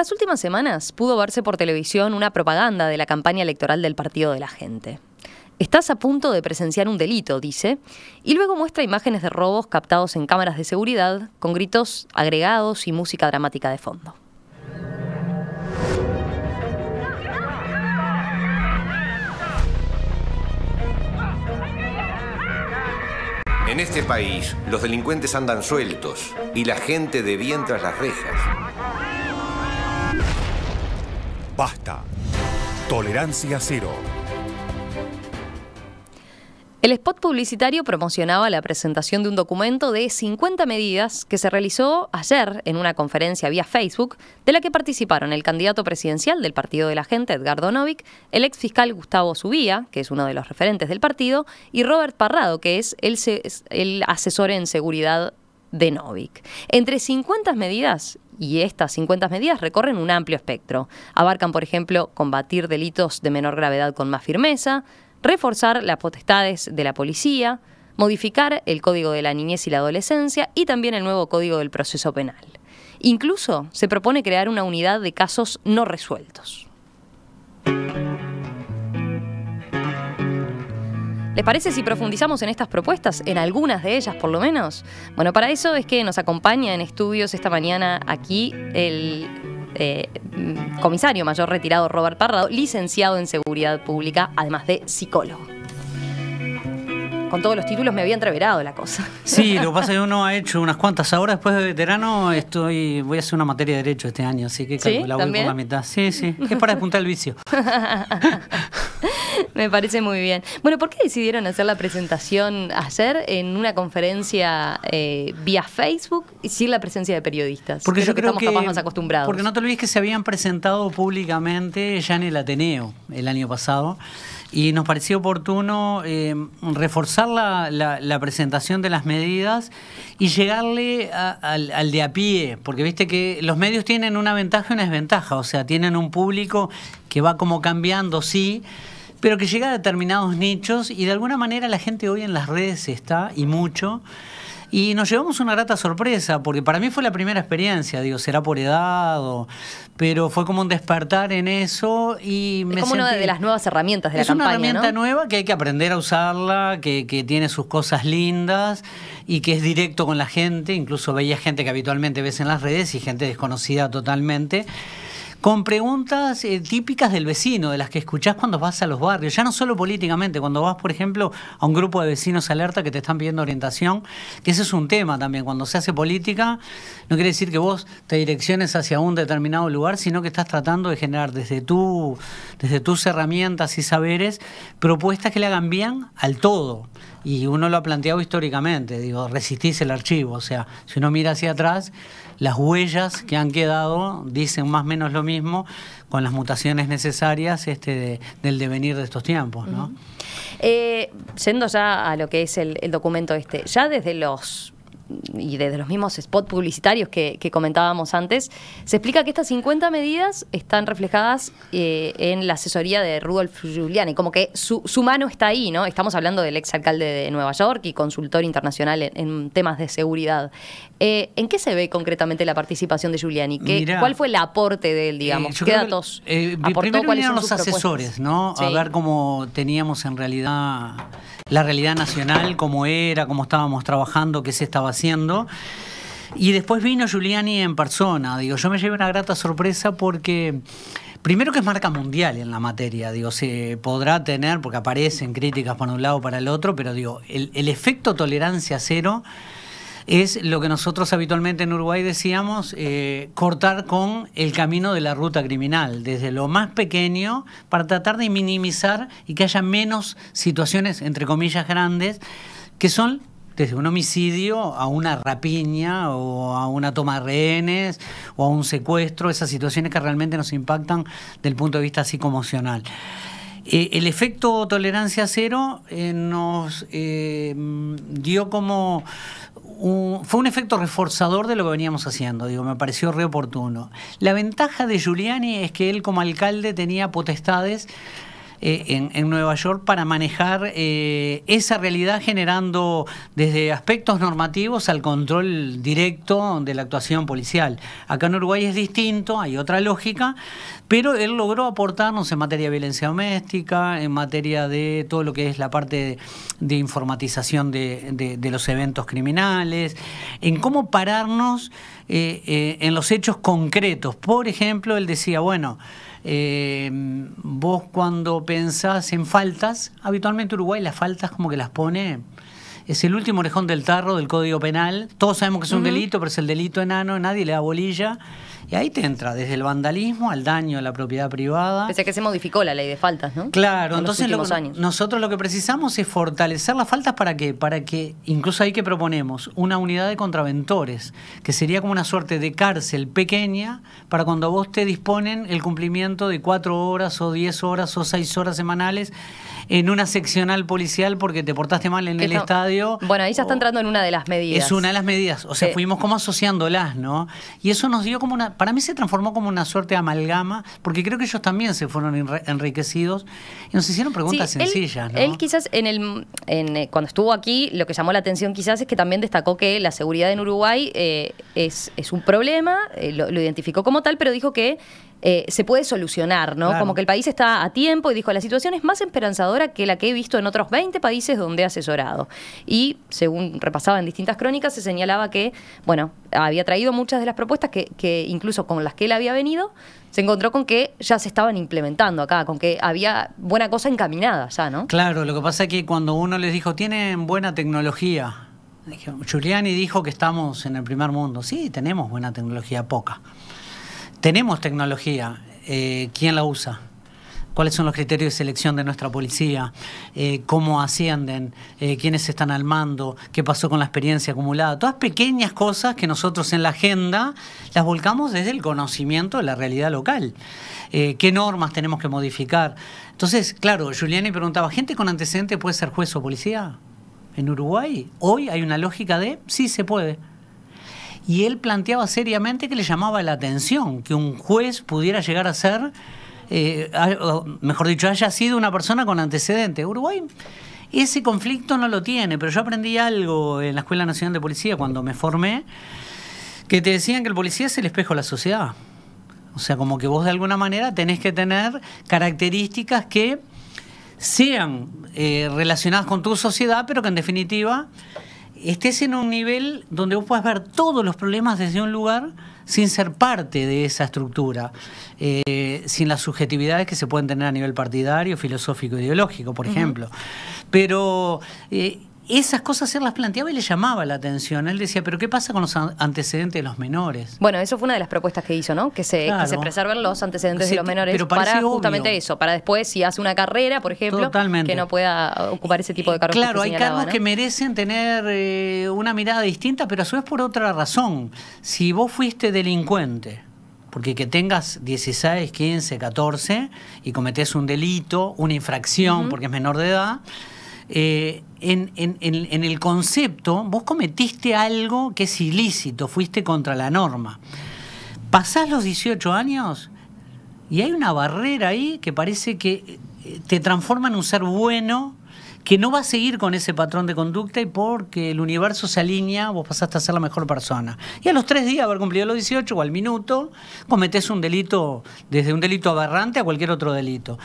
las últimas semanas pudo verse por televisión una propaganda de la campaña electoral del Partido de la Gente. Estás a punto de presenciar un delito, dice, y luego muestra imágenes de robos captados en cámaras de seguridad, con gritos agregados y música dramática de fondo. En este país, los delincuentes andan sueltos y la gente de bien tras las rejas. Basta. Tolerancia cero. El spot publicitario promocionaba la presentación de un documento de 50 medidas que se realizó ayer en una conferencia vía Facebook, de la que participaron el candidato presidencial del Partido de la Gente, Edgardo Novic, el exfiscal Gustavo Subía, que es uno de los referentes del partido, y Robert Parrado, que es el asesor en seguridad de Novic. Entre 50 medidas, y estas 50 medidas recorren un amplio espectro. Abarcan, por ejemplo, combatir delitos de menor gravedad con más firmeza, reforzar las potestades de la policía, modificar el Código de la Niñez y la Adolescencia y también el nuevo Código del Proceso Penal. Incluso se propone crear una unidad de casos no resueltos. ¿Les parece si profundizamos en estas propuestas, en algunas de ellas por lo menos? Bueno, para eso es que nos acompaña en estudios esta mañana aquí el comisario mayor retirado Robert Parrado, licenciado en Seguridad Pública, además de psicólogo. Con todos los títulos me había entreverado la cosa. Sí, lo que pasa es que uno ha hecho unas cuantas. Ahora, después de veterano, voy a hacer una materia de Derecho este año, así que la voy por la mitad. Sí, es para despuntar el vicio. Me parece muy bien. Bueno, ¿por qué decidieron hacer la presentación ayer en una conferencia vía Facebook y sin la presencia de periodistas? Porque yo creo que estamos capaz más acostumbrados. Porque no te olvides que se habían presentado públicamente ya en el Ateneo el año pasado. Y nos pareció oportuno reforzar la presentación de las medidas y llegarle al de a pie, porque viste que los medios tienen una ventaja y una desventaja, o sea, tienen un público que va como cambiando, sí, pero que llega a determinados nichos y de alguna manera la gente hoy en las redes está, y mucho. Y nos llevamos una grata sorpresa, porque para mí fue la primera experiencia, digo, será por edad, pero fue como un despertar en eso y es como una de las nuevas herramientas de la campaña, ¿no? Es una herramienta ¿no? nueva que hay que aprender a usarla, que tiene sus cosas lindas y que es directo con la gente, incluso veía gente que habitualmente ves en las redes y gente desconocida totalmente, con preguntas típicas del vecino, de las que escuchás cuando vas a los barrios, ya no solo políticamente, cuando vas, por ejemplo, a un grupo de vecinos alerta que te están pidiendo orientación, que ese es un tema también. Cuando se hace política, no quiere decir que vos te direcciones hacia un determinado lugar, sino que estás tratando de generar desde tus herramientas y saberes propuestas que le hagan bien al todo. Y uno lo ha planteado históricamente, digo, resistís el archivo, o sea, si uno mira hacia atrás, las huellas que han quedado dicen más o menos lo mismo, con las mutaciones necesarias del devenir de estos tiempos, ¿no? Yendo ya a lo que es el documento ya desde los mismos spots publicitarios que comentábamos antes, se explica que estas 50 medidas están reflejadas en la asesoría de Rudolph Giuliani, como que su mano está ahí, ¿no? Estamos hablando del exalcalde de Nueva York y consultor internacional en temas de seguridad. ¿En qué se ve concretamente la participación de Giuliani? ¿Cuál fue el aporte de él, digamos? ¿Qué datos aportó? Primero ¿Cuáles vinieron son los sus asesores, propuestas? ¿no? Sí. A ver cómo teníamos en realidad la realidad nacional, cómo era, cómo estábamos trabajando, qué se estaba haciendo. Y después vino Giuliani en persona. Digo, yo me llevé una grata sorpresa porque, primero, que es marca mundial en la materia. Digo, se podrá tener, porque aparecen críticas para un lado o para el otro, pero digo, el efecto tolerancia cero es lo que nosotros habitualmente en Uruguay decíamos, cortar con el camino de la ruta criminal, desde lo más pequeño, para tratar de minimizar y que haya menos situaciones, entre comillas, grandes, que son desde un homicidio a una rapiña o a una toma de rehenes o a un secuestro, esas situaciones que realmente nos impactan del punto de vista psicoemocional. El efecto tolerancia cero nos dio como fue un efecto reforzador de lo que veníamos haciendo, digo, me pareció re oportuno. La ventaja de Giuliani es que él como alcalde tenía potestades en Nueva York para manejar esa realidad, generando desde aspectos normativos al control directo de la actuación policial. Acá en Uruguay es distinto, hay otra lógica, pero él logró aportarnos en materia de violencia doméstica, en materia de todo lo que es la parte de informatización de los eventos criminales, en cómo pararnos en los hechos concretos. Por ejemplo, él decía, bueno, vos cuando pensás en faltas, habitualmente Uruguay las faltas como que las pone, es el último orejón del tarro del Código Penal, todos sabemos que es un delito, pero es el delito enano, nadie le da bolilla, y ahí te entra desde el vandalismo al daño a la propiedad privada. Pese a que se modificó la ley de faltas, ¿no? Claro, en entonces nosotros lo que precisamos es fortalecer las faltas. ¿Para qué? Para que, incluso ahí que proponemos, una unidad de contraventores, que sería como una suerte de cárcel pequeña para cuando a vos te disponen el cumplimiento de 4 horas o 10 horas o 6 horas semanales en una seccional policial porque te portaste mal en el estadio. Bueno, ahí ya está entrando en una de las medidas. Es una de las medidas, o sea, fuimos como asociándolas, ¿no? Y eso nos dio como una, para mí se transformó como una suerte de amalgama, porque creo que ellos también se fueron enriquecidos y nos hicieron preguntas sencillas, ¿no? Él quizás cuando estuvo aquí, lo que llamó la atención quizás es que también destacó que la seguridad en Uruguay es un problema, lo identificó como tal, pero dijo que se puede solucionar, ¿no? Claro. Como que el país está a tiempo y dijo, la situación es más esperanzadora que la que he visto en otros 20 países donde he asesorado. Y según repasaba en distintas crónicas, se señalaba que, bueno, había traído muchas de las propuestas que incluso con las que él había venido, se encontró con que ya se estaban implementando acá, con que había buena cosa encaminada ya, ¿no? Claro, lo que pasa es que cuando uno les dijo, tienen buena tecnología, Giuliani dijo que estamos en el primer mundo. Sí, tenemos buena tecnología, poca. Tenemos tecnología, ¿quién la usa? ¿Cuáles son los criterios de selección de nuestra policía? ¿Cómo ascienden? ¿Quiénes están al mando? ¿Qué pasó con la experiencia acumulada? Todas pequeñas cosas que nosotros en la agenda las volcamos desde el conocimiento de la realidad local. ¿Qué normas tenemos que modificar? Entonces, claro, Giuliani preguntaba, ¿gente con antecedentes puede ser juez o policía? En Uruguay hoy hay una lógica de sí se puede. Y él planteaba seriamente que le llamaba la atención que un juez pudiera llegar a ser, mejor dicho, haya sido una persona con antecedentes. Uruguay ese conflicto no lo tiene, pero yo aprendí algo en la Escuela Nacional de Policía cuando me formé, que te decían que el policía es el espejo de la sociedad. O sea, como que vos de alguna manera tenés que tener características que sean relacionadas con tu sociedad, pero que en definitiva estés en un nivel donde vos puedas ver todos los problemas desde un lugar sin ser parte de esa estructura, sin las subjetividades que se pueden tener a nivel partidario, filosófico, ideológico, por ejemplo. Pero esas cosas él las planteaba y le llamaba la atención. Él decía, ¿pero qué pasa con los antecedentes de los menores? Bueno, eso fue una de las propuestas que hizo, ¿no? Que se preserven los antecedentes de los menores, pero para justamente eso, para después, si hace una carrera, por ejemplo, totalmente, que no pueda ocupar ese tipo de cargos. Claro, hay cargos, ¿no?, que merecen tener una mirada distinta, pero a su vez por otra razón. Si vos fuiste delincuente, porque que tengas 16, 15, 14 y cometés un delito, una infracción, porque es menor de edad, en el concepto vos cometiste algo que es ilícito, fuiste contra la norma. Pasás los 18 años y hay una barrera ahí que parece que te transforma en un ser bueno, que no va a seguir con ese patrón de conducta, y porque el universo se alinea, vos pasaste a ser la mejor persona. Y a los 3 días de haber cumplido los 18 o al minuto, cometés un delito, desde un delito aberrante a cualquier otro delito.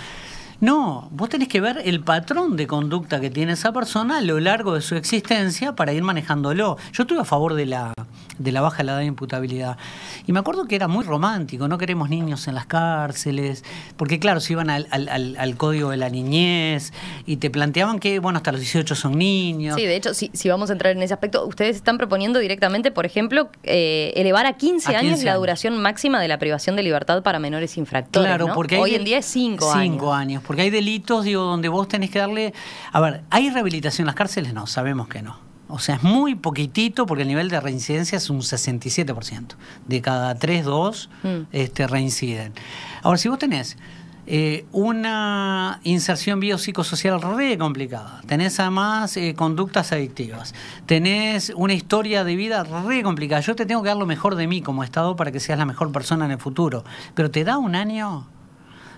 No, vos tenés que ver el patrón de conducta que tiene esa persona a lo largo de su existencia para ir manejándolo. Yo estuve a favor de la baja de la edad de imputabilidad. Y me acuerdo que era muy romántico, no queremos niños en las cárceles, porque claro, se iban al código de la niñez y te planteaban que, bueno, hasta los 18 son niños. Sí, de hecho, si vamos a entrar en ese aspecto, ustedes están proponiendo directamente, por ejemplo, elevar a 15 años la duración máxima de la privación de libertad para menores infractores. Claro, ¿no? Porque hoy en día es 5 años. 5 años. Porque hay delitos, digo, donde vos tenés que darle... A ver, ¿hay rehabilitación en las cárceles? No, sabemos que no. O sea, es muy poquitito porque el nivel de reincidencia es un 67%. De cada 3, 2 reinciden. Ahora, si vos tenés una inserción biopsicosocial re complicada, tenés además conductas adictivas, tenés una historia de vida re complicada, yo te tengo que dar lo mejor de mí como Estado para que seas la mejor persona en el futuro, pero te da un año...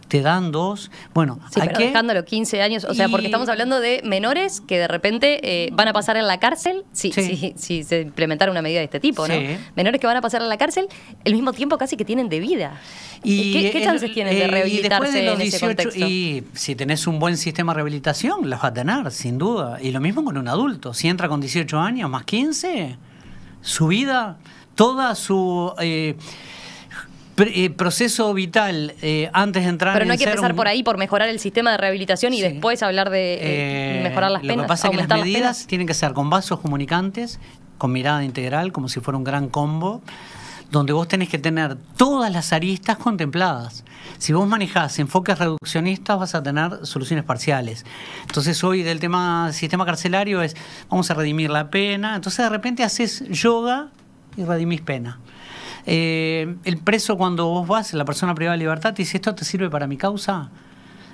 te dan 2. Bueno, sí, pero dejándolo 15 años, o sea, porque estamos hablando de menores que de repente van a pasar en la cárcel, si se implementara una medida de este tipo, ¿no? Menores que van a pasar en la cárcel el mismo tiempo casi que tienen de vida. ¿Y qué chances tienen de rehabilitarse en ese contexto? Y si tenés un buen sistema de rehabilitación, las va a tener, sin duda. Y lo mismo con un adulto. Si entra con 18 años más 15, su vida, toda su... proceso vital antes de entrar. Pero no hay que empezar por ahí, por mejorar el sistema de rehabilitación y después hablar de mejorar las penas. Lo que pasa es que las medidas tienen que ser con vasos comunicantes, con mirada integral, como si fuera un gran combo, donde vos tenés que tener todas las aristas contempladas. Si vos manejás enfoques reduccionistas, vas a tener soluciones parciales. Entonces hoy del tema sistema carcelario es, vamos a redimir la pena, entonces de repente haces yoga y redimís pena. El preso, cuando vos vas, la persona privada de libertad, te dice, ¿esto te sirve para mi causa?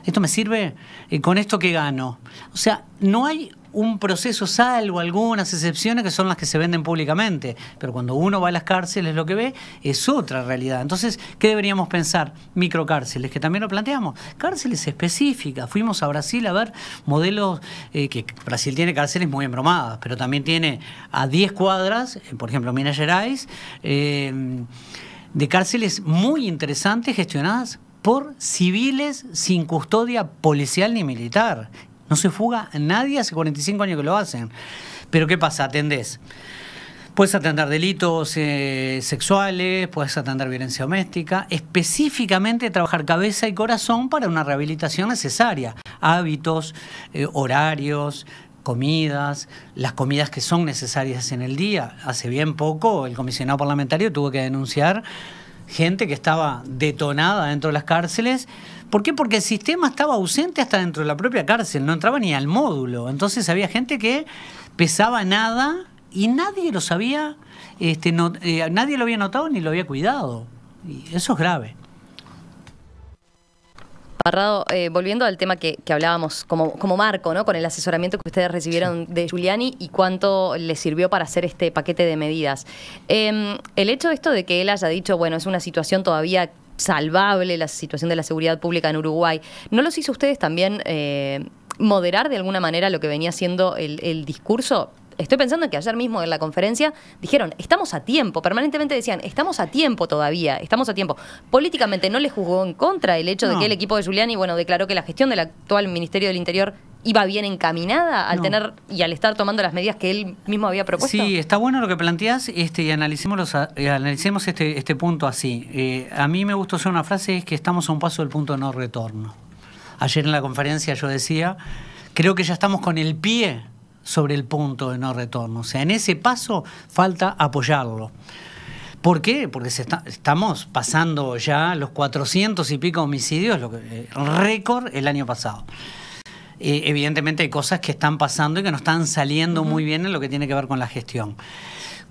¿Esto me sirve? ¿Con esto qué gano? O sea, no hay un proceso, salvo algunas excepciones que son las que se venden públicamente, pero cuando uno va a las cárceles lo que ve es otra realidad. Entonces, ¿qué deberíamos pensar? Microcárceles, que también lo planteamos, cárceles específicas. Fuimos a Brasil a ver modelos, que Brasil tiene cárceles muy embromadas, pero también tiene a 10 cuadras, por ejemplo, Minas Gerais, de cárceles muy interesantes gestionadas por civiles sin custodia policial ni militar. No se fuga nadie, hace 45 años que lo hacen. Pero ¿qué pasa? Atendés. Puedes atender delitos sexuales, puedes atender violencia doméstica, específicamente trabajar cabeza y corazón para una rehabilitación necesaria. Hábitos, horarios, comidas, las comidas que son necesarias en el día. Hace bien poco el comisionado parlamentario tuvo que denunciar gente que estaba detonada dentro de las cárceles. ¿Por qué? Porque el sistema estaba ausente hasta dentro de la propia cárcel, no entraba ni al módulo. Entonces había gente que pesaba nada y nadie lo sabía, nadie lo había notado ni lo había cuidado. Y eso es grave. Parrado, volviendo al tema que hablábamos como marco, ¿no? Con el asesoramiento que ustedes recibieron de Giuliani y cuánto les sirvió para hacer este paquete de medidas. El hecho de esto de que él haya dicho, bueno, es una situación todavía salvable, la situación de la seguridad pública en Uruguay, ¿no los hizo ustedes también moderar de alguna manera lo que venía siendo el discurso? Estoy pensando en que ayer mismo en la conferencia dijeron, estamos a tiempo, permanentemente decían, estamos a tiempo todavía, estamos a tiempo. Políticamente no les jugó en contra el hecho de que el equipo de Giuliani, bueno, declaró que la gestión del actual Ministerio del Interior iba bien encaminada al tener y al estar tomando las medidas que él mismo había propuesto. Sí, está bueno lo que planteás y analicemos este punto así. A mí me gustó hacer una frase, es que estamos a un paso del punto de no retorno. Ayer en la conferencia yo decía, creo que ya estamos con el pie sobre el punto de no retorno. O sea, en ese paso falta apoyarlo. ¿Por qué? Porque estamos pasando ya los 400 y pico homicidios, récord el año pasado. Evidentemente hay cosas que están pasando y que no están saliendo muy bien en lo que tiene que ver con la gestión.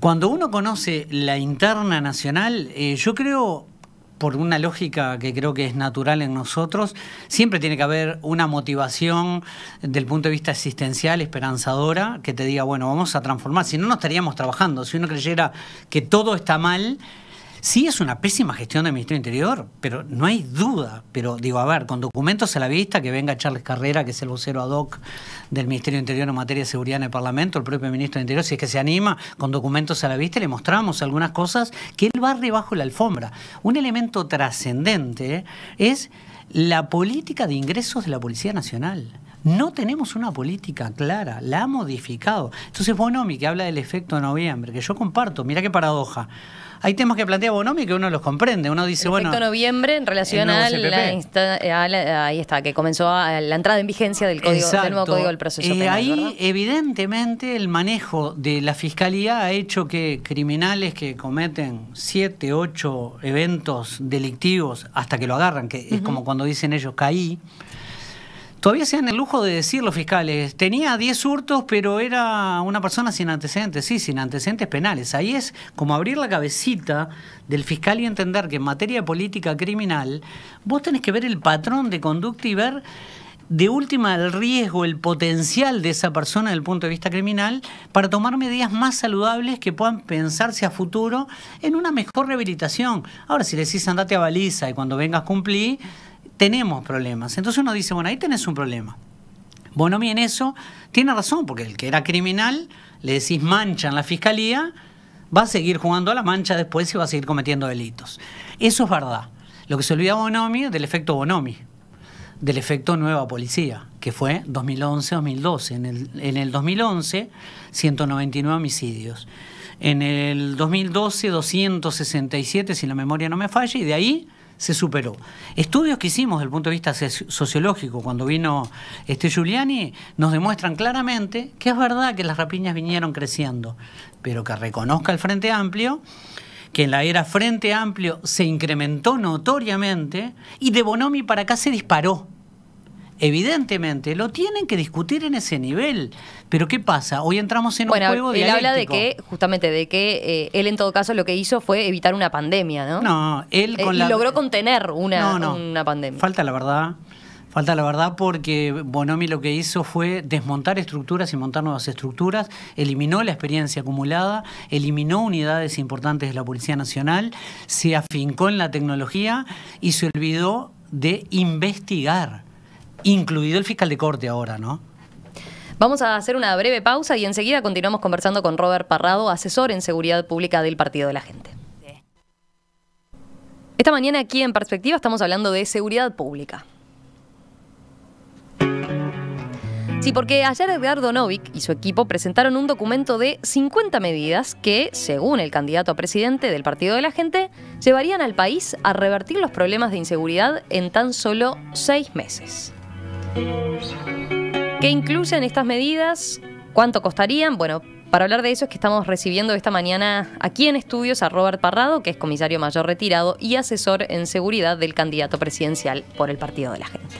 Cuando uno conoce la interna nacional, yo creo, por una lógica que creo que es natural en nosotros, siempre tiene que haber una motivación del punto de vista existencial, esperanzadora, que te diga, bueno, vamos a transformar. Si no, no estaríamos trabajando. Si uno creyera que todo está mal, sí es una pésima gestión del Ministerio del Interior, pero no hay duda. Pero digo, a ver, con documentos a la vista, que venga Charles Carrera, que es el vocero ad hoc del Ministerio del Interior en materia de seguridad en el Parlamento, el propio Ministro del Interior, si es que se anima, con documentos a la vista, le mostramos algunas cosas que él barre bajo la alfombra. Un elemento trascendente es la política de ingresos de la Policía Nacional. No tenemos una política clara, la ha modificado. Entonces Bonomi, que habla del efecto de noviembre, que yo comparto, mira qué paradoja. Hay temas que plantea Bonomi que uno los comprende. Uno dice, el efecto noviembre en relación ahí está, que comenzó la entrada en vigencia del nuevo Código del Proceso Penal. Ahí, ¿verdad? Evidentemente, el manejo de la Fiscalía ha hecho que criminales que cometen 7, 8 eventos delictivos hasta que lo agarran, que es como cuando dicen ellos, caí, todavía se dan el lujo de decir los fiscales, tenía 10 hurtos, pero era una persona sin antecedentes, sí, sin antecedentes penales. Ahí es como abrir la cabecita del fiscal y entender que en materia de política criminal, vos tenés que ver el patrón de conducta y ver de última el riesgo, el potencial de esa persona desde el punto de vista criminal para tomar medidas más saludables que puedan pensarse a futuro en una mejor rehabilitación. Ahora, si le decís andate a baliza y cuando vengas cumplí, tenemos problemas. Entonces uno dice, bueno, ahí tenés un problema. Bonomi en eso tiene razón, porque el que era criminal, le decís mancha en la fiscalía, va a seguir jugando a la mancha después y va a seguir cometiendo delitos. Eso es verdad. Lo que se olvida Bonomi es del efecto Bonomi, del efecto nueva policía, que fue 2011-2012. En el 2011, 199 homicidios. En el 2012, 267, si la memoria no me falla, y de ahí se superó. Estudios que hicimos desde el punto de vista sociológico cuando vino Giuliani nos demuestran claramente que es verdad que las rapiñas vinieron creciendo, pero que reconozca el Frente Amplio que en la era Frente Amplio se incrementó notoriamente y de Bonomi para acá se disparó. Evidentemente, lo tienen que discutir en ese nivel. Pero ¿qué pasa? Hoy entramos en un juego dialéctico. Él habla de que, justamente, de que él en todo caso lo que hizo fue evitar una pandemia, ¿no? No, él con y logró contener una pandemia. Falta la verdad porque Bonomi lo que hizo fue desmontar estructuras y montar nuevas estructuras, eliminó la experiencia acumulada, eliminó unidades importantes de la Policía Nacional, se afincó en la tecnología y se olvidó de investigar. Incluido el fiscal de corte ahora, ¿no? Vamos a hacer una breve pausa y enseguida continuamos conversando con Robert Parrado, asesor en seguridad pública del Partido de la Gente. Esta mañana aquí en Perspectiva estamos hablando de seguridad pública. Sí, porque ayer Edgardo Novick y su equipo presentaron un documento de 50 medidas que, según el candidato a presidente del Partido de la Gente, llevarían al país a revertir los problemas de inseguridad en tan solo 6 meses. ¿Qué incluyen estas medidas? ¿Cuánto costarían? Bueno, para hablar de eso es que estamos recibiendo esta mañana aquí en estudios a Robert Parrado, que es comisario mayor retirado y asesor en seguridad del candidato presidencial por el Partido de la Gente.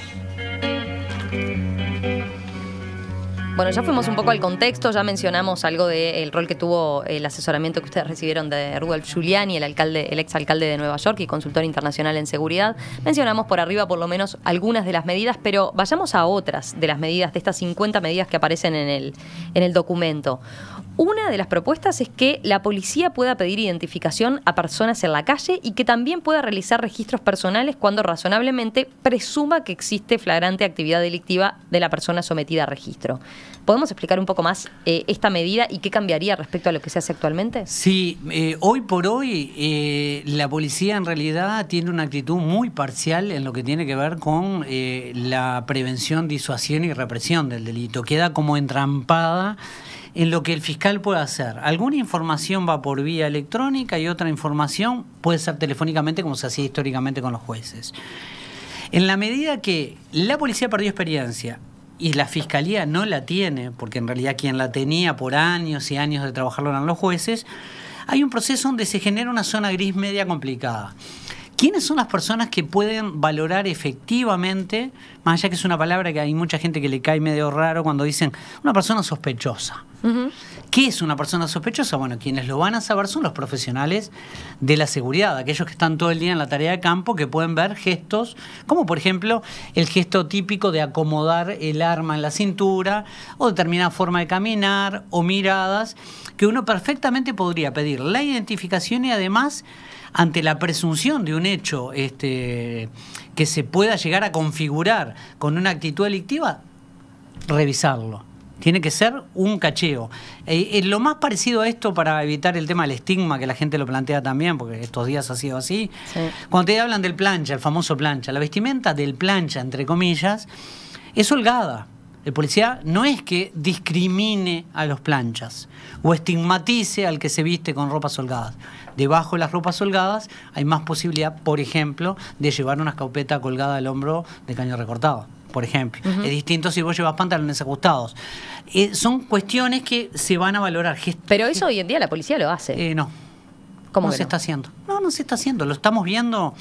Bueno, ya fuimos un poco al contexto, ya mencionamos algo del rol que tuvo el asesoramiento que ustedes recibieron de Rudolph Giuliani, el exalcalde de Nueva York y consultor internacional en seguridad. Mencionamos por arriba por lo menos algunas de las medidas, pero vayamos a otras de las medidas, de estas 50 medidas que aparecen en el documento. Una de las propuestas es que la policía pueda pedir identificación a personas en la calle y que también pueda realizar registros personales cuando razonablemente presuma que existe flagrante actividad delictiva de la persona sometida a registro. ¿Podemos explicar un poco más esta medida y qué cambiaría respecto a lo que se hace actualmente? Sí, hoy por hoy la policía en realidad tiene una actitud muy parcial en lo que tiene que ver con la prevención, disuasión y represión del delito. Queda como entrampada en lo que el fiscal puede hacer. Alguna información va por vía electrónica y otra información puede ser telefónicamente, como se hacía históricamente con los jueces. En la medida que la policía perdió experiencia y la fiscalía no la tiene, porque en realidad quien la tenía por años y años de trabajarlo eran los jueces, hay un proceso donde se genera una zona gris media complicada. ¿Quiénes son las personas que pueden valorar efectivamente, más allá que es una palabra que hay mucha gente que le cae medio raro cuando dicen una persona sospechosa? Uh-huh. ¿Qué es una persona sospechosa? Bueno, quienes lo van a saber son los profesionales de la seguridad, aquellos que están todo el día en la tarea de campo, que pueden ver gestos, como por ejemplo el gesto típico de acomodar el arma en la cintura, o determinada forma de caminar, o miradas, que uno perfectamente podría pedir la identificación y además, ante la presunción de un hecho que se pueda llegar a configurar con una actitud delictiva, revisarlo. Tiene que ser un cacheo. Lo más parecido a esto, para evitar el tema del estigma, que la gente lo plantea también, porque estos días ha sido así, sí. Cuando te hablan del plancha, el famoso plancha, la vestimenta del plancha, entre comillas, es holgada. El policía no es que discrimine a los planchas o estigmatice al que se viste con ropas holgadas. Debajo de las ropas holgadas hay más posibilidad, por ejemplo, de llevar una escopeta colgada al hombro de caño recortado, por ejemplo. Uh-huh. Es distinto si vos llevas pantalones ajustados. Son cuestiones que se van a valorar. Pero eso hoy en día la policía lo hace. No. ¿Cómo no se está haciendo? No se está haciendo. Lo estamos viendo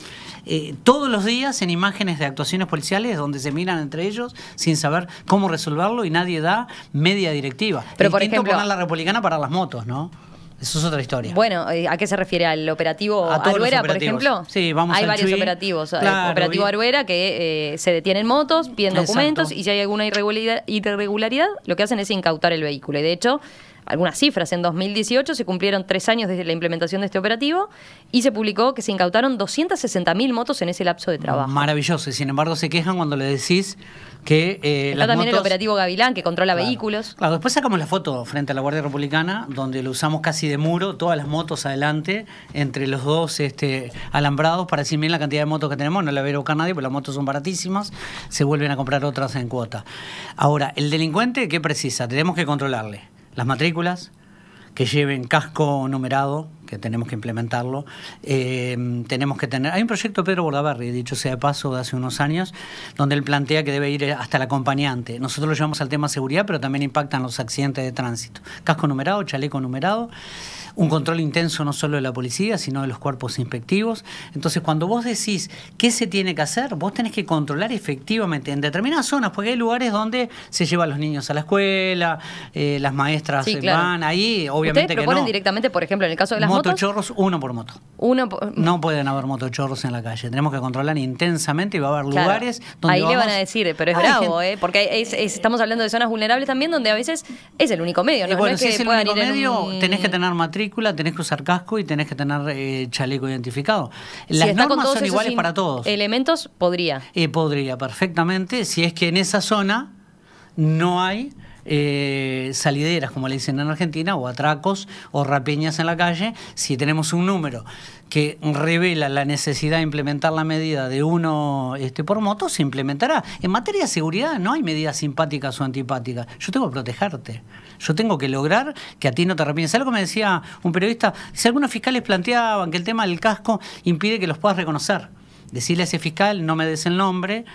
todos los días en imágenes de actuaciones policiales donde se miran entre ellos sin saber cómo resolverlo y nadie da media directiva. Pero por ejemplo, poner la republicana para las motos, ¿no? Eso es otra historia. Bueno, ¿a qué se refiere? ¿Al operativo Aruera, por ejemplo? Sí, vamos Hay al varios Chuy. operativos. Claro, operativo Aruera que se detienen motos, piden documentos. Exacto. Y si hay alguna irregularidad, lo que hacen es incautar el vehículo. Y de hecho, algunas cifras. En 2018 se cumplieron 3 años desde la implementación de este operativo y se publicó que se incautaron 260.000 motos en ese lapso de trabajo. Maravilloso, y sin embargo se quejan cuando le decís que Está las también motos... el operativo Gavilán, que controla vehículos. Claro, después sacamos la foto frente a la Guardia Republicana, donde lo usamos casi de muro, todas las motos adelante, entre los dos alambrados, para decir bien la cantidad de motos que tenemos, no la va a buscar nadie, porque las motos son baratísimas, se vuelven a comprar otras en cuota. Ahora, el delincuente, ¿qué precisa? Tenemos que controlarle las matrículas, que lleven casco numerado, que tenemos que implementarlo. Tenemos que tener... Hay un proyecto de Pedro Bordaberry, dicho sea de paso, de hace unos años, donde él plantea que debe ir hasta el acompañante. Nosotros lo llevamos al tema seguridad, pero también impactan los accidentes de tránsito. Casco numerado, chaleco numerado, un control intenso no solo de la policía, sino de los cuerpos inspectivos. Entonces, cuando vos decís qué se tiene que hacer, vos tenés que controlar efectivamente en determinadas zonas, porque hay lugares donde se llevan los niños a la escuela, las maestras van ahí, obviamente. ¿Ustedes proponen que no. directamente, por ejemplo, en el caso de las motos? Motochorros, uno por moto. No pueden haber motochorros en la calle. Tenemos que controlar intensamente y va a haber lugares donde ahí le van a decir, pero es bravo, porque estamos hablando de zonas vulnerables también, donde a veces es el único medio. ¿No? Bueno, no es si que es el puedan único ir medio, en tenés que tener matrícula, tenés que usar casco y tenés que tener chaleco identificado. Si Las está con normas todos son esos iguales para todos. Elementos, podría. Podría, perfectamente, si es que en esa zona no hay salideras, como le dicen en Argentina, o atracos o rapiñas en la calle. Si tenemos un número que revela la necesidad de implementar la medida de uno por moto, se implementará. En materia de seguridad no hay medidas simpáticas o antipáticas. Yo tengo que protegerte. Yo tengo que lograr que a ti no te arrepientes. Algo me decía un periodista, si algunos fiscales planteaban que el tema del casco impide que los puedas reconocer. Decirle a ese fiscal, no me des el nombre,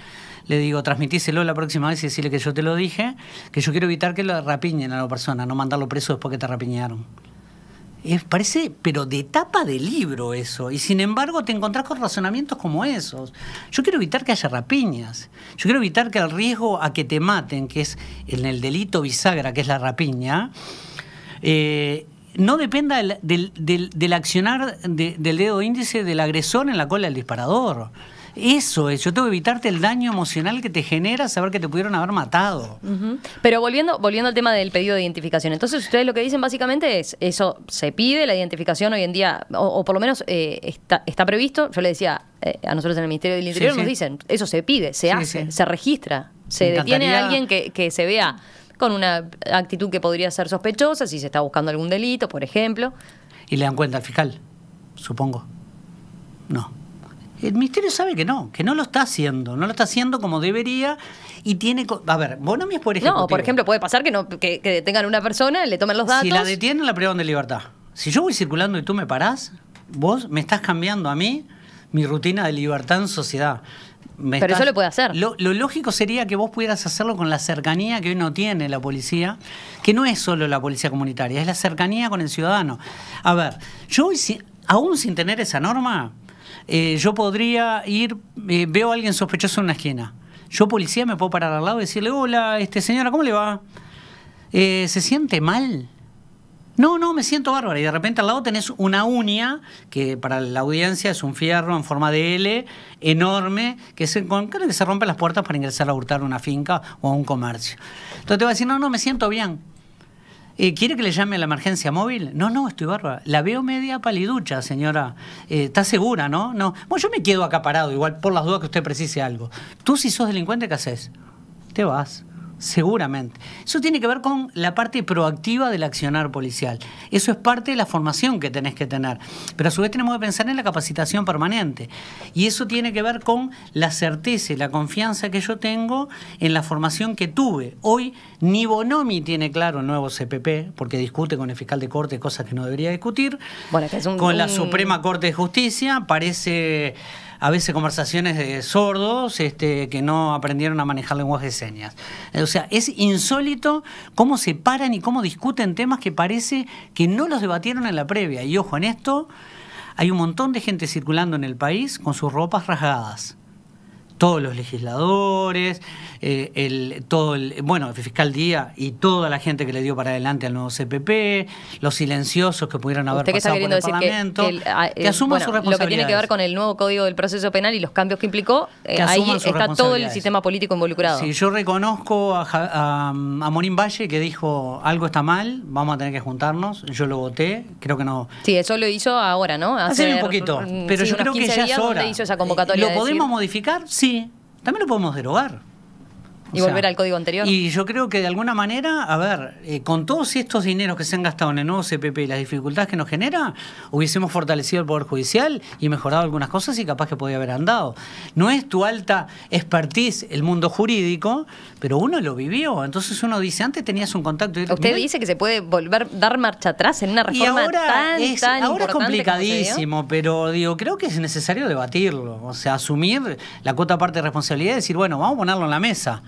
le digo, transmitíselo la próxima vez y decirle que yo te lo dije, que yo quiero evitar que lo rapiñen a la persona, no mandarlo preso después que te rapiñaron. Parece, pero de tapa de libro eso, y sin embargo te encontrás con razonamientos como esos. Yo quiero evitar que haya rapiñas, yo quiero evitar que el riesgo a que te maten, que es en el delito bisagra, que es la rapiña, no dependa del accionar del dedo índice del agresor en la cola del disparador. Eso es, yo tengo que evitarte el daño emocional que te genera saber que te pudieron haber matado. Pero volviendo al tema del pedido de identificación, entonces ustedes lo que dicen básicamente es, eso se pide, la identificación hoy en día, o por lo menos está previsto. Yo le decía, a nosotros en el Ministerio del Interior nos dicen, eso se pide, se hace, se registra, se detiene a alguien que se vea con una actitud que podría ser sospechosa, si se está buscando algún delito, por ejemplo. ¿Y le dan cuenta al fiscal? Supongo. No. El Ministerio sabe que no lo está haciendo como debería y tiene... A ver, vos no me es por ejemplo. No, por ejemplo, puede pasar que detengan a una persona, le tomen los datos. Si la detienen, la privan de libertad. Si yo voy circulando y tú me parás, vos me estás cambiando a mí mi rutina de libertad en sociedad. Pero eso lo puede hacer. Lo lógico sería que vos pudieras hacerlo con la cercanía que hoy no tiene la policía, que no es solo la policía comunitaria, es la cercanía con el ciudadano. A ver, yo hoy, aún sin tener esa norma... yo podría ir, veo a alguien sospechoso en una esquina. Yo, policía, me puedo parar al lado y decirle, hola, señora, ¿cómo le va? ¿Se siente mal? No, me siento bárbara. Y de repente al lado tenés una uña, que para la audiencia es un fierro en forma de L, enorme, que se rompe las puertas para ingresar a hurtar una finca o a un comercio. Entonces te va a decir, no, me siento bien. ¿Quiere que le llame a la emergencia móvil? No, estoy bárbara. La veo media paliducha, señora. ¿Está segura, no? No. Bueno, yo me quedo acá parado, igual por las dudas que usted precise algo. Tú, si sos delincuente, ¿qué haces? Te vas. Seguramente. Eso tiene que ver con la parte proactiva del accionar policial. Eso es parte de la formación que tenés que tener. Pero a su vez tenemos que pensar en la capacitación permanente. Y eso tiene que ver con la certeza y la confianza que yo tengo en la formación que tuve. Hoy ni Bonomi tiene claro el nuevo CPP, porque discute con el fiscal de corte cosas que no debería discutir. Bueno, que es con la Suprema Corte de Justicia parece... a veces conversaciones de sordos que no aprendieron a manejar lenguaje de señas. O sea, es insólito cómo se paran y cómo discuten temas que parece que no los debatieron en la previa. Y ojo, en esto hay un montón de gente circulando en el país con sus ropas rasgadas. todos los legisladores, el fiscal Díaz y toda la gente que le dio para adelante al nuevo CPP, los silenciosos que pudieron haber pasado por el Parlamento, que asuman su responsabilidad. Lo que tiene que ver con el nuevo Código del Proceso Penal y los cambios que implicó, ahí está todo el sistema político involucrado. Sí, yo reconozco a Morín Valle que dijo algo está mal, vamos a tener que juntarnos, yo lo voté, creo que no. Sí, eso lo hizo ahora, ¿no? Hace un poquito, pero yo creo que ya es hora. Hizo esa convocatoria. ¿Lo podemos modificar? Sí, también lo podemos derogar. Y volver al código anterior. Y yo creo que de alguna manera, a ver, con todos estos dineros que se han gastado en el nuevo CPP y las dificultades que nos genera, hubiésemos fortalecido el Poder Judicial y mejorado algunas cosas y capaz que podía haber andado. No es tu alta expertise el mundo jurídico, pero uno lo vivió. Entonces uno dice, antes tenías un contacto. Usted dice que se puede dar marcha atrás en una reforma ahora tan ahora es complicadísimo, pero digo, creo que es necesario debatirlo. O sea, asumir la cuota parte de responsabilidad y decir, bueno, vamos a ponerlo en la mesa.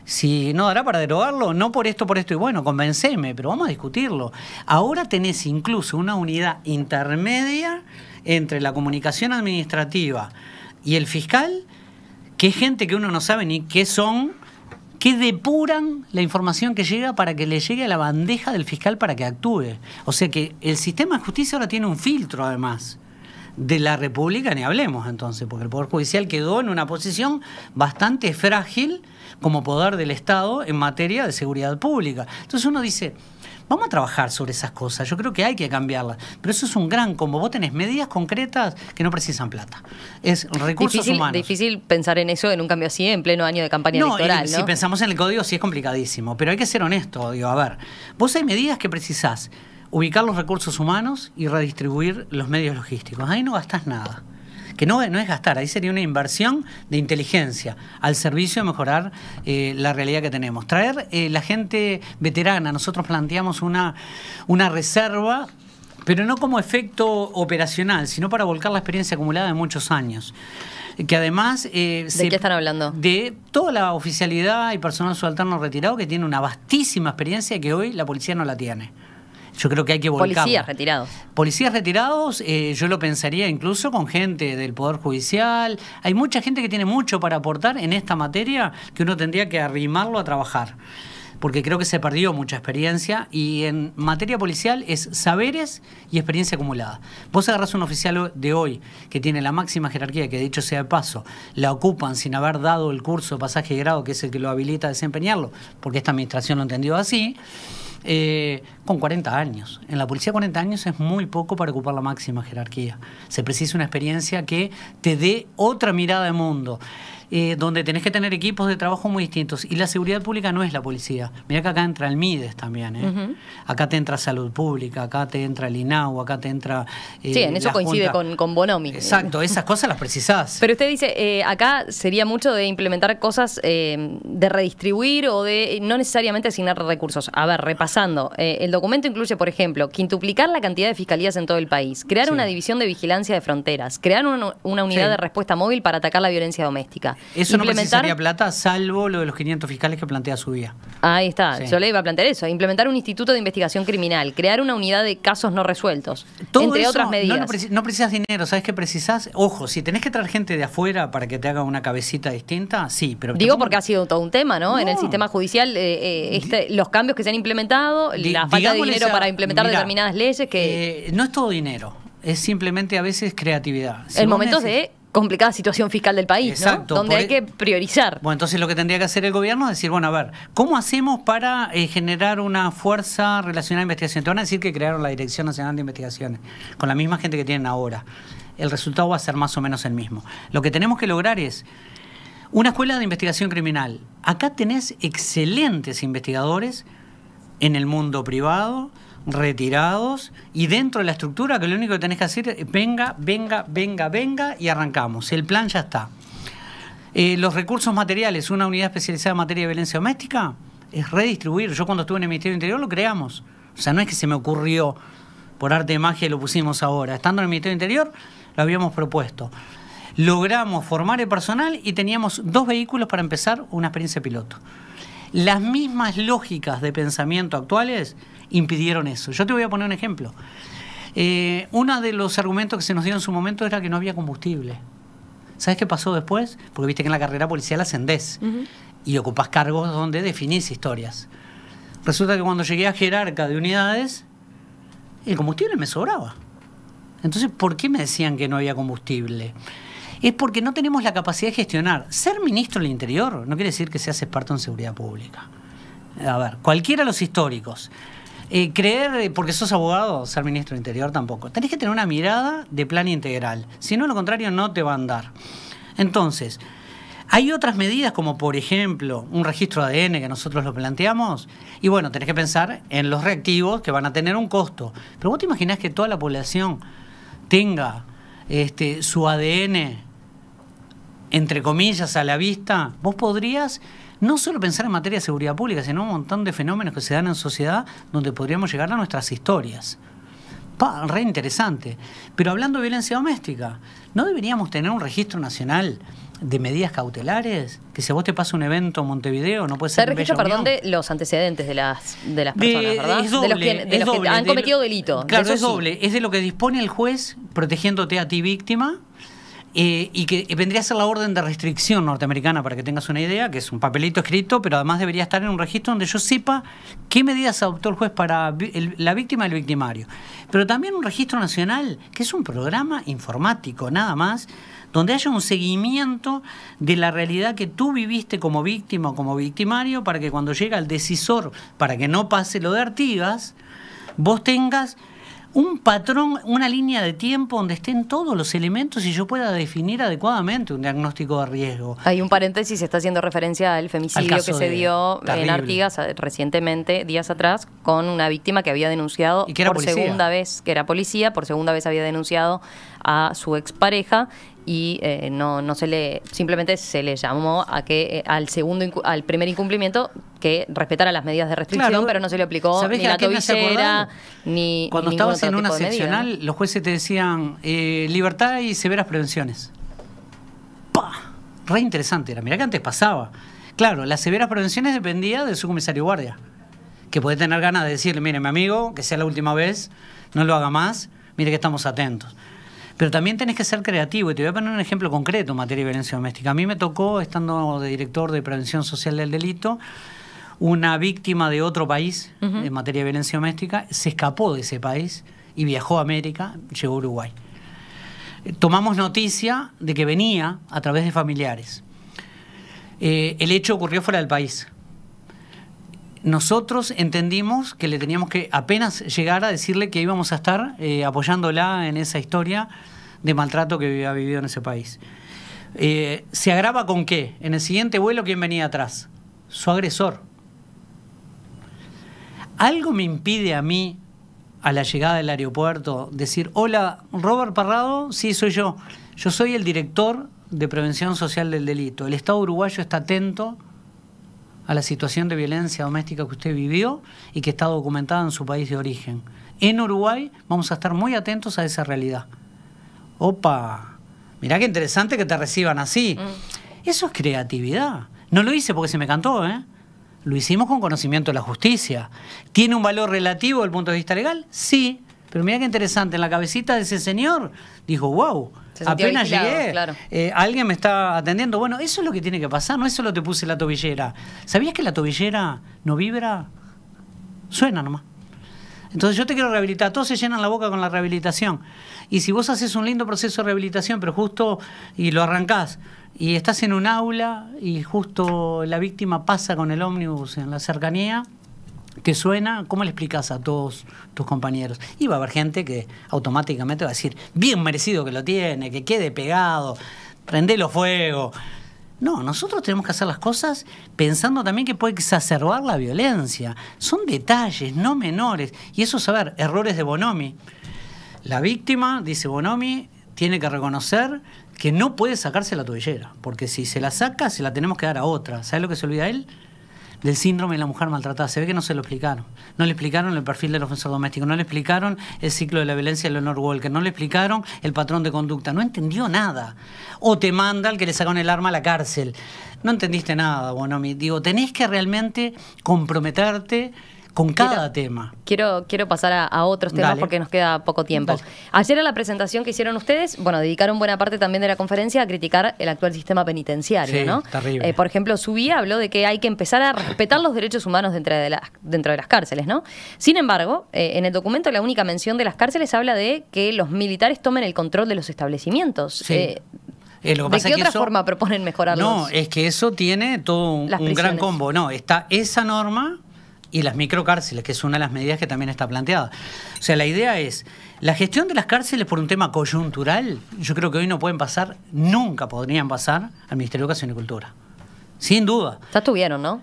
Si no dará para derogarlo, no por esto, y bueno, convenceme, pero vamos a discutirlo. Ahora tenés incluso una unidad intermedia entre la comunicación administrativa y el fiscal, que es gente que uno no sabe ni qué son, que depuran la información que llega para que le llegue a la bandeja del fiscal para que actúe. O sea que el sistema de justicia ahora tiene un filtro, además. De la República ni hablemos entonces, porque el Poder Judicial quedó en una posición bastante frágil como poder del Estado en materia de seguridad pública. Entonces uno dice, vamos a trabajar sobre esas cosas, yo creo que hay que cambiarlas, pero eso es un gran combo. Vos tenés medidas concretas que no precisan plata, es recursos humanos. Difícil pensar en eso, en un cambio así, en pleno año de campaña electoral, ¿no? Si pensamos en el código sí es complicadísimo, pero hay que ser honesto, digo, a ver, vos hay medidas que precisás ubicar los recursos humanos y redistribuir los medios logísticos. Ahí no gastás nada. Que no es gastar, ahí sería una inversión de inteligencia al servicio de mejorar la realidad que tenemos. Traer la gente veterana, nosotros planteamos una reserva, pero no como efecto operacional, sino para volcar la experiencia acumulada de muchos años. Que además... ¿De qué están hablando? De toda la oficialidad y personal subalterno retirado que tiene una vastísima experiencia que hoy la policía no la tiene. Yo creo que hay que volcarla. Policías retirados. Policías retirados, yo lo pensaría incluso con gente del Poder Judicial. Hay mucha gente que tiene mucho para aportar en esta materia que uno tendría que arrimarlo a trabajar. Porque creo que se perdió mucha experiencia y en materia policial es saberes y experiencia acumulada. Vos agarrás un oficial de hoy que tiene la máxima jerarquía, que dicho sea de paso, la ocupan sin haber dado el curso de pasaje de grado, que es el que lo habilita a desempeñarlo, porque esta administración lo entendió así, con 40 años. En la policía 40 años es muy poco para ocupar la máxima jerarquía. Se precisa una experiencia que te dé otra mirada de mundo. Donde tenés que tener equipos de trabajo muy distintos. Y la seguridad pública no es la policía. Mirá que acá entra el MIDES también. Acá te entra Salud Pública, acá te entra el INAU, acá te entra... sí, en eso coincide con Bonomi. Exacto, esas cosas las precisás. Pero usted dice, acá sería mucho de implementar cosas, de redistribuir o de no necesariamente asignar recursos. A ver, repasando, el documento incluye, por ejemplo, quintuplicar la cantidad de fiscalías en todo el país, crear una división de vigilancia de fronteras, crear una unidad de respuesta móvil para atacar la violencia doméstica. Eso no precisaría plata, salvo lo de los 500 fiscales que plantea su vía. Ahí está, sí. Yo le iba a plantear eso, implementar un instituto de investigación criminal, crear una unidad de casos no resueltos, todo entre eso, otras medidas. No precisas dinero, ¿sabes qué precisas? Ojo, si tenés que traer gente de afuera para que te haga una cabecita distinta, sí. Pero digo porque ha sido todo un tema, ¿no? En el sistema judicial, los cambios que se han implementado, la falta de dinero para implementar determinadas leyes que... no es todo dinero, es simplemente a veces creatividad. Si en momentos de complicada situación fiscal del país, exacto, ¿no? Donde hay que priorizar. Bueno, entonces lo que tendría que hacer el gobierno es decir, bueno, a ver, ¿cómo hacemos para generar una fuerza relacionada a investigación? Te van a decir que crearon la Dirección Nacional de Investigaciones, con la misma gente que tienen ahora. El resultado va a ser más o menos el mismo. Lo que tenemos que lograr es una escuela de investigación criminal. Acá tenés excelentes investigadores en el mundo privado, retirados, y dentro de la estructura que lo único que tenés que hacer es venga y arrancamos. El plan ya está. Los recursos materiales, una unidad especializada en materia de violencia doméstica, es redistribuir. Yo cuando estuve en el Ministerio del Interior lo creamos. O sea, no es que se me ocurrió por arte de magia y lo pusimos ahora. Estando en el Ministerio del Interior lo habíamos propuesto. Logramos formar el personal y teníamos 2 vehículos para empezar una experiencia piloto. Las mismas lógicas de pensamiento actuales impidieron eso. Yo te voy a poner un ejemplo. Uno de los argumentos que se nos dio en su momento era que no había combustible. ¿Sabes qué pasó después? Porque viste que en la carrera policial ascendés y ocupás cargos donde definís historias. Resulta que cuando llegué a jerarca de unidades, el combustible me sobraba. Entonces, ¿por qué me decían que no había combustible? Es porque no tenemos la capacidad de gestionar. Ser ministro del Interior no quiere decir que seas experto en seguridad pública. A ver, cualquiera de los históricos. Creer, porque sos abogado, ser ministro del Interior tampoco. Tenés que tener una mirada de plan integral. Si no, lo contrario, no te va a andar. Entonces, hay otras medidas como, por ejemplo, un registro de ADN que nosotros lo planteamos. Y bueno, tenés que pensar en los reactivos que van a tener un costo. Pero vos te imaginás que toda la población tenga su ADN, entre comillas, a la vista. Vos podrías no solo pensar en materia de seguridad pública, sino un montón de fenómenos que se dan en sociedad donde podríamos llegar a nuestras historias. Re interesante. Pero hablando de violencia doméstica, ¿no deberíamos tener un registro nacional de medidas cautelares? Que si a vos te pasa un evento en Montevideo, no puede ser. Se registra, perdón, de los antecedentes de las personas, ¿verdad? Es doble, de los que han cometido delito. Claro, es doble. Es de lo que dispone el juez protegiéndote a ti víctima. Y que vendría a ser la orden de restricción norteamericana, para que tengas una idea, que es un papelito escrito, pero además debería estar en un registro donde yo sepa qué medidas adoptó el juez para la víctima y el victimario. Pero también un registro nacional, que es un programa informático, nada más, donde haya un seguimiento de la realidad que tú viviste como víctima o como victimario, para que cuando llega el decisor, para que no pase lo de Artigas, vos tengas un patrón, una línea de tiempo donde estén todos los elementos y yo pueda definir adecuadamente un diagnóstico de riesgo. Hay un paréntesis, está haciendo referencia al femicidio que se dio en Artigas recientemente, días atrás, con una víctima que había denunciado por segunda vez, que era policía, por segunda vez había denunciado a su expareja y no se le, simplemente se le llamó a que al primer incumplimiento que respetara las medidas de restricción, claro, pero no se le aplicó ni la tobillera ni cuando estabas en una seccional, los jueces te decían libertad y severas prevenciones. ¡Pah! Re interesante era. Mirá que antes pasaba. Claro, las severas prevenciones dependía del subcomisario guardia, que puede tener ganas de decirle, mire, mi amigo, que sea la última vez, no lo haga más, mire que estamos atentos. Pero también tenés que ser creativo, y te voy a poner un ejemplo concreto en materia de violencia doméstica. A mí me tocó, estando de director de Prevención Social del Delito, una víctima de otro país en materia de violencia doméstica, se escapó de ese país y viajó a América, llegó a Uruguay. Tomamos noticia de que venía a través de familiares. El hecho ocurrió fuera del país. Nosotros entendimos que le teníamos que apenas llegar a decirle que íbamos a estar apoyándola en esa historia de maltrato que había vivido en ese país. ¿Se agrava con qué? En el siguiente vuelo, ¿quién venía atrás? Su agresor. Algo me impide a mí, a la llegada del aeropuerto, decir, hola, Robert Parrado, sí, soy yo. Yo soy el director de Prevención Social del Delito. El Estado uruguayo está atento a la situación de violencia doméstica que usted vivió y que está documentada en su país de origen. En Uruguay vamos a estar muy atentos a esa realidad. ¡Opa! Mirá qué interesante que te reciban así. Eso es creatividad. No lo hice porque se me cantó, ¿eh? Lo hicimos con conocimiento de la justicia. ¿Tiene un valor relativo desde el punto de vista legal? Sí. Pero mirá qué interesante, en la cabecita de ese señor dijo, wow, apenas vigilado, llegué, claro. Alguien me está atendiendo. Bueno, eso es lo que tiene que pasar, no es solo te puse la tobillera. ¿Sabías que la tobillera no vibra? Suena nomás. Entonces yo te quiero rehabilitar, todos se llenan la boca con la rehabilitación. Y si vos haces un lindo proceso de rehabilitación, pero justo y lo arrancás, y estás en un aula y justo la víctima pasa con el ómnibus en la cercanía, ¿te suena? ¿Cómo le explicás a todos tus compañeros? Y va a haber gente que automáticamente va a decir, bien merecido que lo tiene, que quede pegado, prendelo fuego. No, nosotros tenemos que hacer las cosas pensando también que puede exacerbar la violencia. Son detalles, no menores. Y eso es, a ver, errores de Bonomi. La víctima, dice Bonomi, tiene que reconocer que no puede sacarse la tobillera, porque si se la saca, se la tenemos que dar a otra. ¿Sabe lo que se olvida él? Del síndrome de la mujer maltratada. Se ve que no se lo explicaron. No le explicaron el perfil del ofensor doméstico, no le explicaron el ciclo de la violencia de Leonor Walker, no le explicaron el patrón de conducta. No entendió nada. O te manda al que le sacaron el arma a la cárcel. No entendiste nada, Bonomi. Digo, tenés que realmente comprometerte con cada tema. Quiero pasar a otros temas. Dale. Porque nos queda poco tiempo. Dale. Ayer en la presentación que hicieron ustedes, bueno, dedicaron buena parte también de la conferencia a criticar el actual sistema penitenciario, sí, ¿no? Terrible. Por ejemplo, Zubia habló de que hay que empezar a respetar los derechos humanos dentro de las cárceles, ¿no? Sin embargo, en el documento la única mención de las cárceles habla de que los militares tomen el control de los establecimientos. Sí. ¿De qué otra forma proponen mejorarlos? No, es que eso tiene todo un gran combo. No, está esa norma y las microcárceles, que es una de las medidas que también está planteada. O sea, la idea es, la gestión de las cárceles por un tema coyuntural, yo creo que hoy no pueden pasar, nunca podrían pasar al Ministerio de Educación y Cultura. Sin duda. Ya estuvieron, ¿no?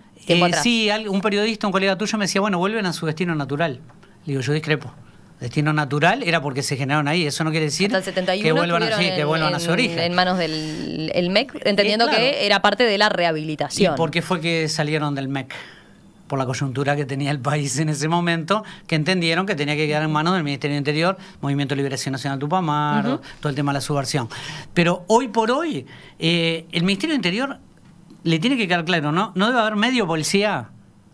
Sí, un periodista, un colega tuyo me decía, bueno, vuelven a su destino natural. Le digo, yo discrepo. Destino natural era porque se generaron ahí. Eso no quiere decir hasta el 71 que vuelvan a su origen. En manos del MEC, entendiendo claro, que era parte de la rehabilitación. ¿Y por qué fue que salieron del MEC? Por la coyuntura que tenía el país en ese momento, que entendieron que tenía que quedar en manos del Ministerio del Interior, Movimiento de Liberación Nacional Tupamaro, todo el tema de la subversión. Pero hoy por hoy, el Ministerio del Interior le tiene que quedar claro, no debe haber medio policía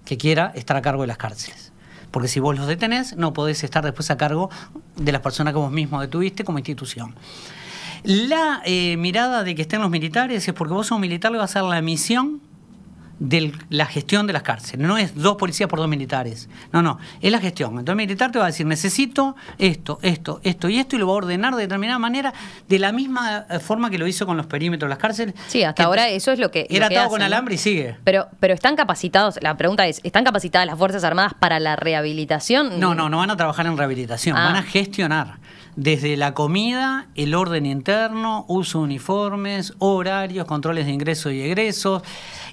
que quiera estar a cargo de las cárceles. Porque si vos los detenés, no podés estar después a cargo de las personas que vos mismo detuviste como institución. La mirada de que estén los militares es porque vos sos un militar, le vas a dar la misión de la gestión de las cárceles. No es 2 policías por 2 militares. No, es la gestión. Entonces el militar te va a decir, necesito esto y esto, y lo va a ordenar de determinada manera, de la misma forma que lo hizo con los perímetros de las cárceles. Sí, hasta ahora eso es lo que era atado hacen, con alambre, ¿no? Y sigue. Pero están capacitados, la pregunta es, ¿están capacitadas las Fuerzas Armadas para la rehabilitación? No van a trabajar en rehabilitación, van a gestionar. Desde la comida, el orden interno, uso de uniformes, horarios, controles de ingresos y egresos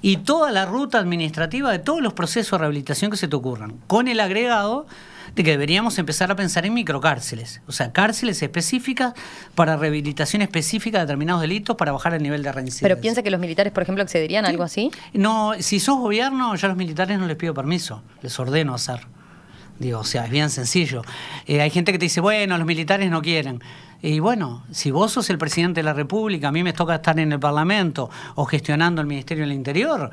y toda la ruta administrativa de todos los procesos de rehabilitación que se te ocurran, con el agregado de que deberíamos empezar a pensar en microcárceles, o sea, cárceles específicas para rehabilitación específica de determinados delitos para bajar el nivel de reincidencia. ¿Pero piensa que los militares, por ejemplo, accederían a algo así? No, si sos gobierno, ya a los militares no les pido permiso, les ordeno hacer. Digo, o sea, es bien sencillo. Hay gente que te dice, bueno, los militares no quieren. Y bueno, si vos sos el presidente de la República, a mí me toca estar en el Parlamento o gestionando el Ministerio del Interior,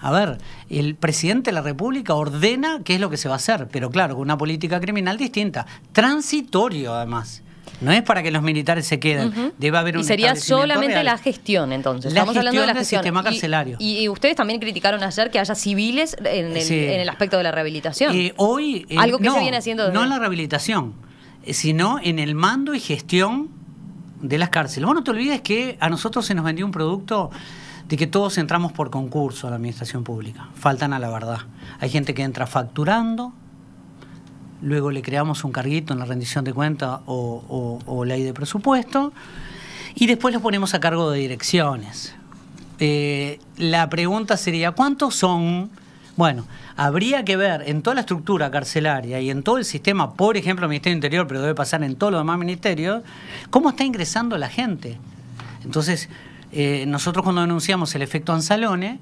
a ver, el presidente de la República ordena qué es lo que se va a hacer, pero claro, con una política criminal distinta, transitorio además. No es para que los militares se queden. Debe haber un sería solamente real. La gestión, entonces. Estamos hablando de la gestión del sistema carcelario. Y ustedes también criticaron ayer que haya civiles en el aspecto de la rehabilitación. Hoy algo que se viene haciendo no en la rehabilitación, sino en el mando y gestión de las cárceles. Vos no te olvides que a nosotros se nos vendió un producto de que todos entramos por concurso a la administración pública. Faltan a la verdad. Hay gente que entra facturando, luego le creamos un carguito en la rendición de cuentas o ley de presupuesto, y después los ponemos a cargo de direcciones. La pregunta sería, ¿cuántos son? Bueno, habría que ver en toda la estructura carcelaria y en todo el sistema, por ejemplo, el Ministerio del Interior, pero debe pasar en todos los demás ministerios, cómo está ingresando la gente. Entonces, nosotros cuando denunciamos el efecto Anzalone,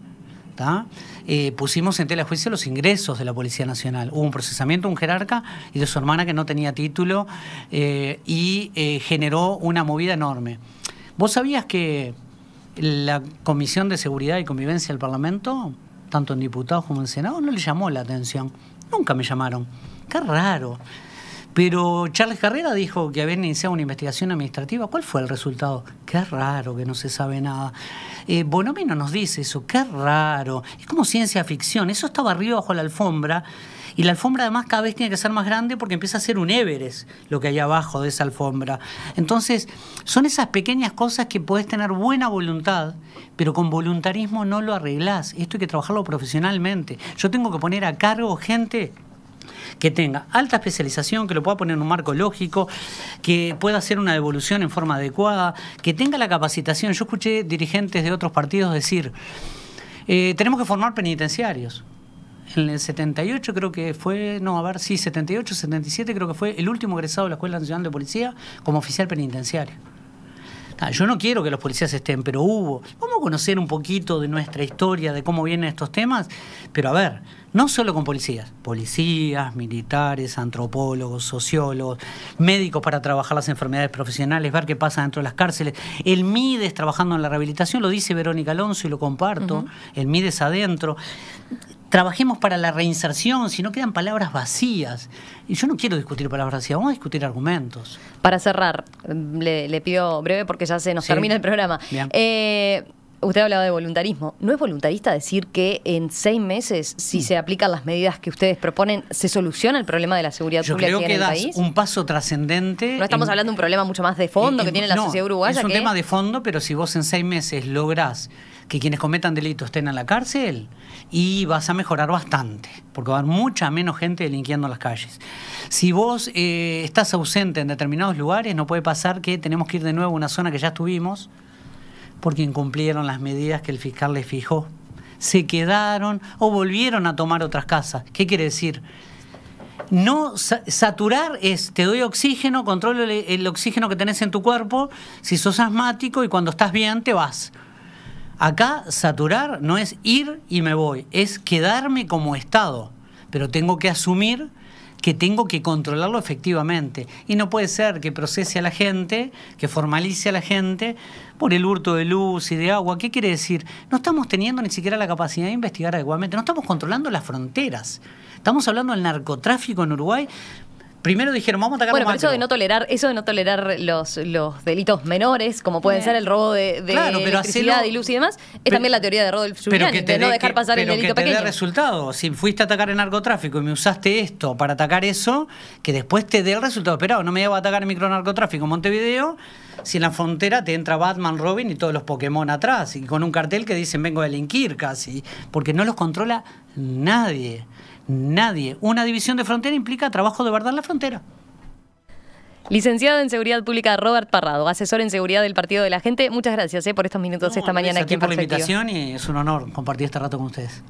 pusimos en tela de juicio los ingresos de la Policía Nacional. Hubo un procesamiento de un jerarca y de su hermana que no tenía título y generó una movida enorme. ¿Vos sabías que la Comisión de Seguridad y Convivencia del Parlamento, tanto en diputados como en Senado, no le llamó la atención? Nunca me llamaron. Qué raro. Pero Charles Carrera dijo que habían iniciado una investigación administrativa. ¿Cuál fue el resultado? Qué raro que no se sabe nada. Bonomi no nos dice eso. Qué raro. Es como ciencia ficción. Eso está barrido bajo la alfombra. Y la alfombra además cada vez tiene que ser más grande porque empieza a ser un Everest lo que hay abajo de esa alfombra. Entonces, son esas pequeñas cosas que podés tener buena voluntad, pero con voluntarismo no lo arreglás. Esto hay que trabajarlo profesionalmente. Yo tengo que poner a cargo gente que tenga alta especialización, que lo pueda poner en un marco lógico, que pueda hacer una devolución en forma adecuada, que tenga la capacitación. Yo escuché dirigentes de otros partidos decir, tenemos que formar penitenciarios. En el 78 creo que fue, 78, 77 creo que fue el último egresado de la Escuela Nacional de Policía como oficial penitenciario. Yo no quiero que los policías estén, pero hubo. Vamos a conocer un poquito de nuestra historia, de cómo vienen estos temas, pero a ver, no solo con policías, militares, antropólogos, sociólogos, médicos para trabajar las enfermedades profesionales, ver qué pasa dentro de las cárceles. El MIDES trabajando en la rehabilitación, lo dice Verónica Alonso y lo comparto, el MIDES adentro. trabajemos para la reinserción, si no quedan palabras vacías. Y yo no quiero discutir palabras vacías, vamos a discutir argumentos. Para cerrar, le pido breve porque ya se nos termina el programa. Usted hablaba de voluntarismo. ¿No es voluntarista decir que en 6 meses, si se aplican las medidas que ustedes proponen, se soluciona el problema de la seguridad pública aquí en el país? Yo creo que das un paso trascendente. No estamos hablando de un problema mucho más de fondo que tiene la sociedad uruguaya. Es un tema de fondo, pero si vos en 6 meses lográs que quienes cometan delitos estén en la cárcel, y vas a mejorar bastante, porque va a haber mucha menos gente delinquiendo en las calles. Si vos estás ausente en determinados lugares, no puede pasar que tenemos que ir de nuevo a una zona que ya estuvimos, porque incumplieron las medidas que el fiscal les fijó. Se quedaron o volvieron a tomar otras casas. ¿Qué quiere decir? No saturar es, te doy oxígeno, controlo el oxígeno que tenés en tu cuerpo, si sos asmático, y cuando estás bien te vas. Acá saturar no es ir y me voy, es quedarme como Estado, pero tengo que asumir que tengo que controlarlo efectivamente. Y no puede ser que procese a la gente, que formalice a la gente por el hurto de luz y de agua. ¿Qué quiere decir? No estamos teniendo ni siquiera la capacidad de investigar adecuadamente, no estamos controlando las fronteras. Estamos hablando del narcotráfico en Uruguay. Primero dijeron, vamos a atacar pero eso de no tolerar los delitos menores, como pueden ser el robo de electricidad y luz y demás, es también la teoría de Rodolfo Giuliani, de no dejar pasar el delito pequeño. Pero que te dé resultado. Si fuiste a atacar el narcotráfico y me usaste esto para atacar eso, que después te dé el resultado esperado. No me llevo a atacar el micronarcotráfico en Montevideo si en la frontera te entra Batman, Robin y todos los Pokémon atrás, y con un cartel que dicen vengo a delinquir casi, porque no los controla nadie. Nadie. Una división de frontera implica trabajo de verdad en la frontera. Licenciado en Seguridad Pública Robert Parrado, asesor en seguridad del Partido de la Gente, muchas gracias por estos minutos esta mañana aquí en Perspectiva. Por la invitación, y es un honor compartir este rato con ustedes.